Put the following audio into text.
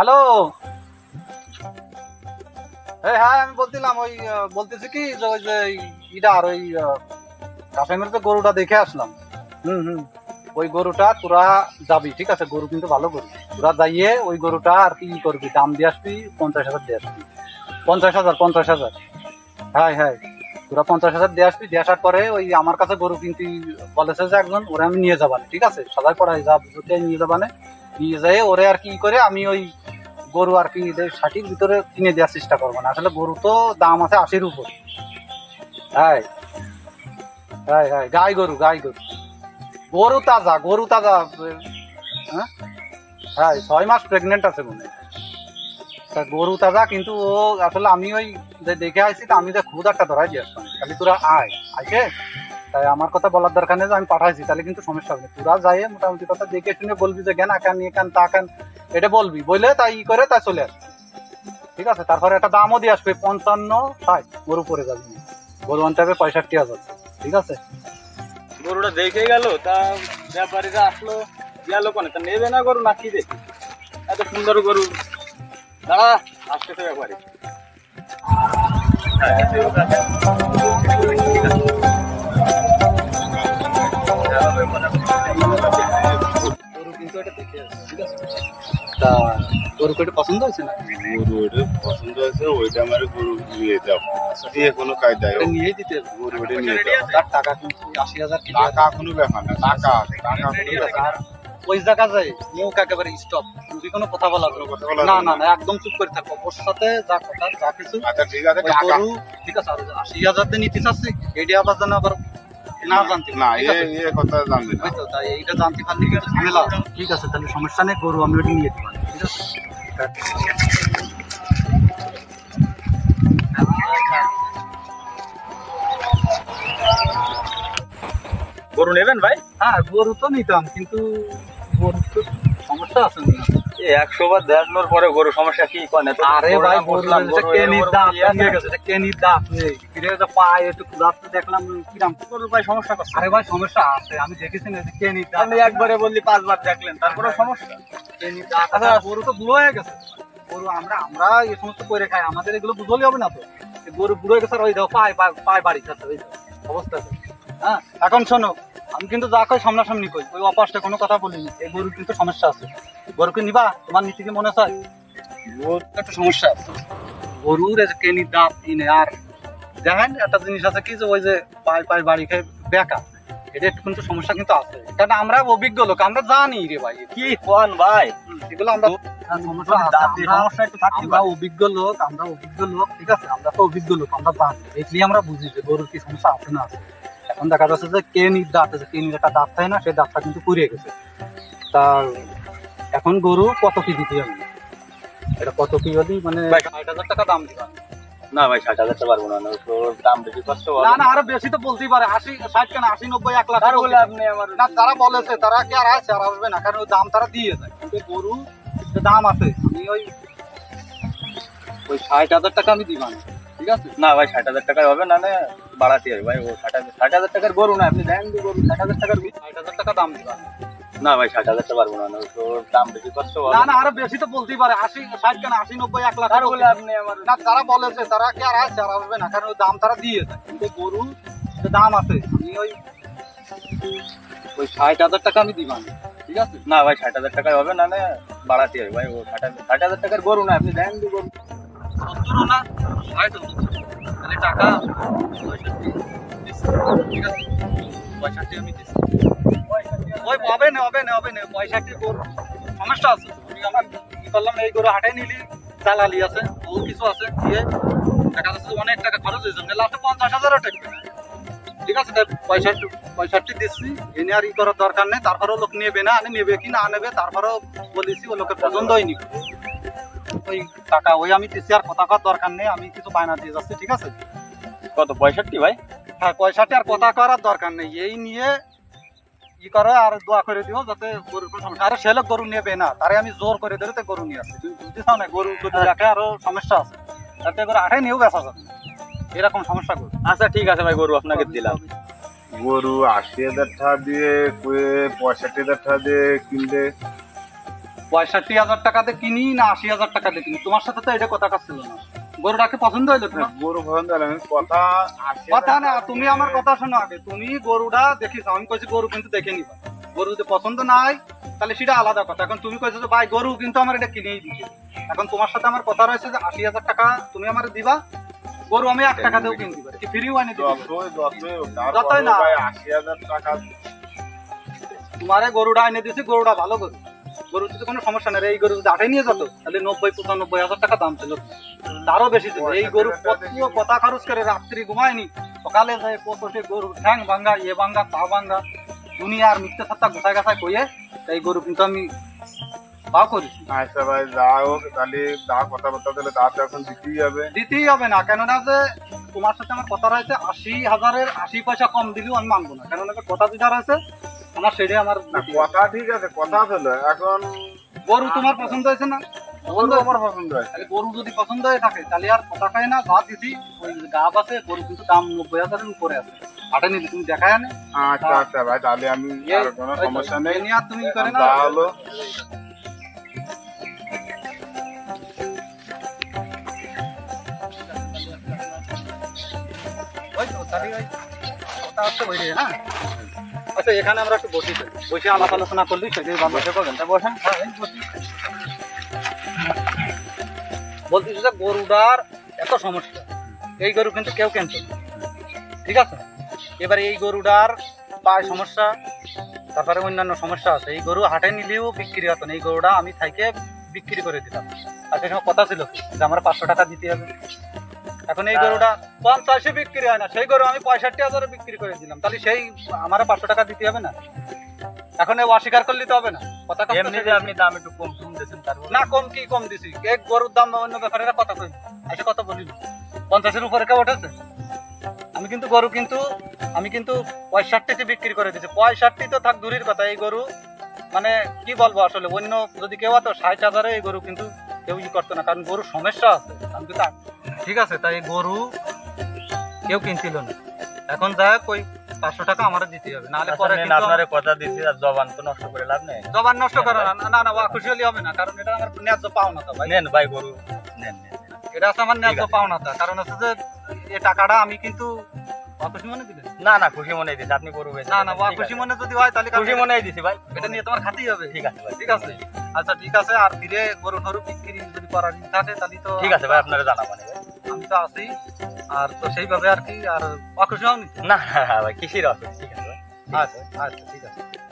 Hello. হ্যাঁ আমি বলছিলাম ওই বলতেছি কি যে ওই যে ইটা আর ওই কাশ্মীরের তো গরুটা দেখে আসলাম। ওই গরুটা তোরা যাবি, ঠিক আছে? গরু কিন্তু ভালো গরু। তোরা যাইয়ে ওই গরুটা আর কি করবি, দাম দিয়ে আসবি 50,000 দিয়ে আসবি। 50,000। হ্যাঁ হ্যাঁ, তোরা 50,000 দিয়ে আসবি। দিয়ে আসার পরে ওই আমার কাছে গরু কিনতে বলেছে যে একজন, ওরে আমি নিয়ে যাবানে, ঠিক আছে? সবাই পড়াই যা বুঝতে নিয়ে যাবানে, নিয়ে যাই ওরে আর কি করে আমি ওই গরু আর কি 60-র ভিতরে কিনে দেওয়ার চেষ্টা করবো না। আসলে গরু তো দাম আছে 80-র উপর। হ্যাঁ হ্যাঁ হ্যাঁ, গাই গরু গরু তাজা হ্যাঁ হ্যাঁ, 6 মাস প্রেগনেন্ট আছে মনে হয়। গরু তাজা, কিন্তু ও আসলে আমি ওই যে দেখে আসছি, তো আমি যে খুদ একটা ধরাই দিয়ে আসতাম, খালি তোরা আইসে তাই আমার কথা বলার দরকার নেই যে আমি পাঠাইছি, তাহলে কিন্তু সমস্যা হবে। তোরা যাই মোটামুটি কথা দেখে শুনে বলবি যে জ্ঞান আকান নিয়ে কান তা কান, এটা বলবি, বললে তাই করে তাই চলে আসবি, ঠিক আছে? তারপরে একটা দামও দিয়ে আসবে 55-60, গরু পরে যাবি। গরু আনতে হবে 65,000, ঠিক আছে? গরুটা দেখে গেল, তা ব্যাপারীরা আসলো, গেল কোনে, তা নেবে না গরু নাকি? দেখি এত সুন্দর গরু, দাঁড়া আসতেছে ব্যাপারী। গরু কিন্তু এটা দেখে আসছে, ঠিক আছে? তা গরু এটা পছন্দ হয়েছে না? গরু ওটা পছন্দ হয়েছে, ওইটা আমার গরু নিয়ে যাবো দিয়ে কোনো কায়দায় নিয়েই দিতে হবে। গরু ওটা নিয়ে যাবো। তার টাকা কিন্তু 80,000 টাকা কোনো ব্যাপার না, টাকা আছে, টাকা কোনো ব্যাপার না। ওই জায়গা যায় মুখ একেবারে স্টপ, যদি কোনো কথা বলা যাবে কথা বলা না। যাবে না না। না, একদম চুপ করে থাকো। ওর সাথে যা কথা যা কিছু আচ্ছা ঠিক আছে, ওই টাকা গরু, ঠিক আছে? আর 80,000 দিয়ে নিতে চাচ্ছি, এটি আবার যেন আবার না জানতে না, ঠিক আছে? এই কথা জানবে না। ওই তো, তাই এইটা জানতে পারলে কি একটা ঝামেলা আছে। ঠিক আছে, তাহলে সমস্যা নেই, গরু আমি ওটি নিয়ে যেতে পারি, ঠিক আছে? গরু নেবেন ভাই? হ্যাঁ, গরু তো নিতাম, কিন্তু গরু তো সমস্যা আছে না? 100 বার দেখানোর পরে গরু সমস্যা কি করে? আরে ভাই, গরু কেনির দাঁত নিয়ে গেছে, কেনির দাঁত নেই, ফিরে গেছে পায়ে একটু কুদাতে দেখলাম কিরাম। গরুর ভাই সমস্যা করছে। আরে ভাই, সমস্যা আছে, আমি দেখেছি না যে কেনির দাঁত। আপনি একবারে বললি 5 বার দেখলেন, তারপরে সমস্যা? কেনির দাঁত। আচ্ছা, গরু তো বুড়ো হয়ে গেছে। গরু আমরা এই সমস্ত করে খাই, আমাদের এগুলো বুঝলেই হবে না তো? গরু বুড়ো হয়ে গেছে, আর ওই দেখো পায়ে বাড়ি খাচ্ছে, ওই অবস্থা। হ্যাঁ, এখন শোনো, আমি কিন্তু যা কই সামনাসামনি কই, ওই অপাশে কোনো কথা বলিনি। এই গরুর কিন্তু সমস্যা আছে। গরুকে নিবা? তোমার নীতি কি মনে হয়? গরুর একটা সমস্যা আছে। গরুর কেনির দাঁত কিনে, আর দেখেন একটা জিনিস আছে কি, যে ওই যে পায়ে বাড়ি খেয়ে বেকা, এটা একটু কিন্তু সমস্যা কিন্তু আছে। কারণ আমরা অভিজ্ঞ লোক, আমরা জানি রে ভাই কি কোন ভাই, এগুলো আমরা সমস্যা একটু থাকতে আমরা অভিজ্ঞ লোক, ঠিক আছে? আমরা তো অভিজ্ঞ লোক, আমরা জানি, দেখলি আমরা বুঝি যে গরুর কি সমস্যা আছে না আছে। এখন দেখা যাচ্ছে যে কেনির দাঁত আছে, কেনির একটা দাঁত থাকে না, সেই দাঁতটা কিন্তু পুড়িয়ে গেছে। তা এখন গরু কত কি দিতে হবে, এটা কত কি হলি মানে 60,000 টাকা দাম দিবা? না ভাই, 60,000 পারবো না, তো দাম বেশি কষ্ট হবে। না না, আরো বেশি তো বলতেই পারে, 80, 60 কেন, 80, 90, 1 লাখ বলে আপনি আমার না। তারা বলেছে, তারা কি আর আছে? আর আসবে না, কারণ ওই দাম তারা দিয়ে যায়। কিন্তু গরু যে দাম আছে, আমি ওই 60,000 টাকা আমি দিবা না, ঠিক আছে? না ভাই, 60,000 টাকায় হবে না, বাড়াতে হবে ভাই। ও 60,000 টাকার গরু না, আপনি দেন গরু 60,000 টাকার। 60,000 টাকা দাম দিবা না। না ভাই, 60,000 পারবো না, তো দাম বেশি কষ্ট হবে। না না, আরো বেশি তো বলতেই পারে, 80, 60 কেন, 80, 90, 1 লাখ বলে আপনি আমার না। তারা বলেছে, তারা কি আর আছে? আর আসবে না, কারণ ওই দাম তারা দিয়ে যায়। কিন্তু গরু যে দাম আছে, আমি ওই 60,000 টাকা আমি দিবা না, ঠিক আছে? না ভাই, 60,000 টাকায় হবে না, বাড়াতে হবে ভাই। ও 60,000 টাকার গরু না, আপনি দেন গরু। 70 না, 60 তাহলে টাকা 65 ঠিক আছে? 65 আমি দিচ্ছি। ওই হবে না 65 গরু সমস্যা আছে। তুমি আমার কি করলাম, এই গরু হাটে নিলি, দালালি আছে, বহু কিছু আছে, দিয়ে দেখা যাচ্ছে অনেক টাকা খরচ হয়ে যাবে, লাস্টে 50,000ও টেকবে না, ঠিক আছে? তাই 65 দিচ্ছি, এনে আর ই করার দরকার নেই। তারপরেও লোক নেবে না, নেবে কি না নেবে, তারপরেও বলেছি ও লোকের পছন্দ হয়নি। ওই টাকা ওই আমি দিচ্ছি, আর কথা করার দরকার নেই, আমি কিছু বায়না দিয়ে যাচ্ছি, ঠিক আছে? কত? 65 ভাই? হ্যাঁ, 65, আর কথা করার দরকার নেই। এই নিয়ে ই করে আর দোয়া করে দিও যাতে গরুর কোনো সমস্যা। আরে সে লোক গরু নেবে না, তারে আমি জোর করে ধরে তো গরু নিয়ে আসছি। তুমি বুঝতে চাও না, গরু যদি রাখে আরো সমস্যা আছে, তাতে করে আঠাই নিয়েও বেচা যাবে না, এরকম সমস্যা করবে। আচ্ছা ঠিক আছে ভাই, গরু আপনাকে দিলাম। গরু 80,000 টাকা দিয়ে 65,000 টাকা দিয়ে কিনলে 65,000 টাকাতে কিনি না 80,000 টাকাতে কিনি, তোমার সাথে তো এটা কথা কাটছিল না। গরুটাকে পছন্দ হইলো তোমার? গরু পছন্দ হলো, আমি কথা কথা না, তুমি আমার কথা শোনো আগে। তুমি গরুটা দেখিস, আমি কইছি গরু কিন্তু দেখে নিবা। গরু যদি পছন্দ না হয় তাহলে সেটা আলাদা কথা। এখন তুমি কইছো যে ভাই গরু কিন্তু আমার এটা কিনেই দিচ্ছে। এখন তোমার সাথে আমার কথা রয়েছে যে 80,000 টাকা তুমি আমার দিবা, গরু আমি 1 টাকাতেও কিনে দিবা, কি ফ্রিও আনি দিবা। যতই না। 80,000 টাকা তোমারে গরুটা এনে দিয়েছি, গরুটা ভালো গরু, গরু যদি কোনো সমস্যা নেই। এই গরু যদি আটে নিয়ে যেত তাহলে 90-95,000 টাকা দাম ছিল, তারও বেশি ছিল। এই গরু কত কথা খরচ করে রাত্রি ঘুমায়নি, সকালে যায় কত সে গরু ঠ্যাং ভাঙ্গা, ইয়ে ভাঙ্গা, পা ভাঙ্গা, দুনিয়ার মিথ্যে সত্তা গোছায় গাছায় কইয়ে এই গরু কিন্তু আমি পাও করেছি। আচ্ছা ভাই, যা হোক তাহলে যা কথাবার্তা দিলে তা তো এখন দিতেই হবে। দিতেই হবে না, কেননা যে তোমার সাথে আমার কথা রয়েছে 80,000-এর 80 পয়সা কম দিলেও আমি মানবো না, কেননা যে কথা যেটা রয়েছে আমার সেটাই আমার না, কথা ঠিক আছে, কথা ছিল। এখন গরু তোমার পছন্দ হয়েছে না? গরু আমার পছন্দ হয়। তাহলে গরু যদি পছন্দ হয়ে থাকে তাহলে আর কথা খায় না, যা দিছি ওই গাব আছে, গরু কিন্তু দাম 90,000-এর উপরে আছে। হাটে নিলে তুমি দেখায় না। আচ্ছা আচ্ছা ভাই, তাহলে আমি আর কোনো সমস্যা নেই। এ নিয়ে আর তুমি ই করে না। যা হলো ওই তো তাহলে ওই কথা হচ্ছে ওই রে, হ্যাঁ। আচ্ছা, এখানে আমরা একটু বসি, বসে আলাপ আলোচনা করলি সেটাই ভালো। বসে করবেন তা বসেন। হ্যাঁ, এই বসি। বলতেছি যে গরুটার এত সমস্যা, এই গরু কিন্তু কেউ কিনছে না, ঠিক আছে? এবারে এই গরুটার পায় সমস্যা, তারপরে অন্যান্য সমস্যা আছে। এই গরু হাটে নিলেও বিক্রি হতো না, এই গরুটা আমি থাইকে বিক্রি করে দিতাম। আর সেই সময় কথা ছিল যে আমার 500 টাকা দিতে হবে। এখন এই গরুটা 50-এ বিক্রি হয় না, সেই গরু আমি 65,000-এ বিক্রি করে দিলাম, তাহলে সেই আমার 500 টাকা দিতে হবে না? এখন এই অস্বীকার করলে তো হবে না। কথা এমনি যে আপনি দাম একটু কম কম দিয়েছেন তারপর না, কম কি কম দিছি? এক গরুর দাম অন্য ব্যাপারেরা কত কই এসে কত বলি 50-এর উপরে কেউ উঠেছে? আমি কিন্তু গরু কিন্তু আমি কিন্তু 65-তে বিক্রি করে দিছি। 65 তো থাক দূরের কথা, এই গরু মানে কি বলবো আসলে, অন্য যদি কেউ হতো 60,000-এ এই গরু কিন্তু কেউ ই করতো না, কারণ গরুর সমস্যা আছে। আমি কিন্তু ঠিক আছে, তাই গরু কেউ কিনছিল না। এখন যাই হোক, ওই 500 টাকা আমার দিতে হবে, নাহলে পরে কিন্তু আপনার কথা দিচ্ছি, আর জবান তো নষ্ট করে লাভ নেই। জবান নষ্ট করে না। না না, খুশি হলে হবে না, কারণ এটা আমার ন্যায্য পাওনা তো ভাই। নেন ভাই গরু নেন নেন। এটা আছে আমার ন্যায্য পাওনা তা, কারণ হচ্ছে যে এই টাকাটা আমি কিন্তু অখুশি মনে দিলেন না না, খুশি মনে দিচ্ছি আপনি গরু বেচেন। না না, অখুশি মনে যদি হয় তাহলে খুশি মনে দিছি ভাই, এটা নিয়ে তোমার খাতেই হবে। ঠিক আছে ভাই, ঠিক আছে, আচ্ছা ঠিক আছে। আর ফিরে গরু টরু বিক্রি যদি করার ইচ্ছা থাকে তাহলে তো ঠিক আছে ভাই, আপনারা জানাবেন ভাই। আমি তো আছি। আর তো সেইভাবে আর কি, আর অখুশি হওনি। না ভাই, কিসের অসুখ, ঠিক আছে ভাই। আচ্ছা আচ্ছা, ঠিক আছে।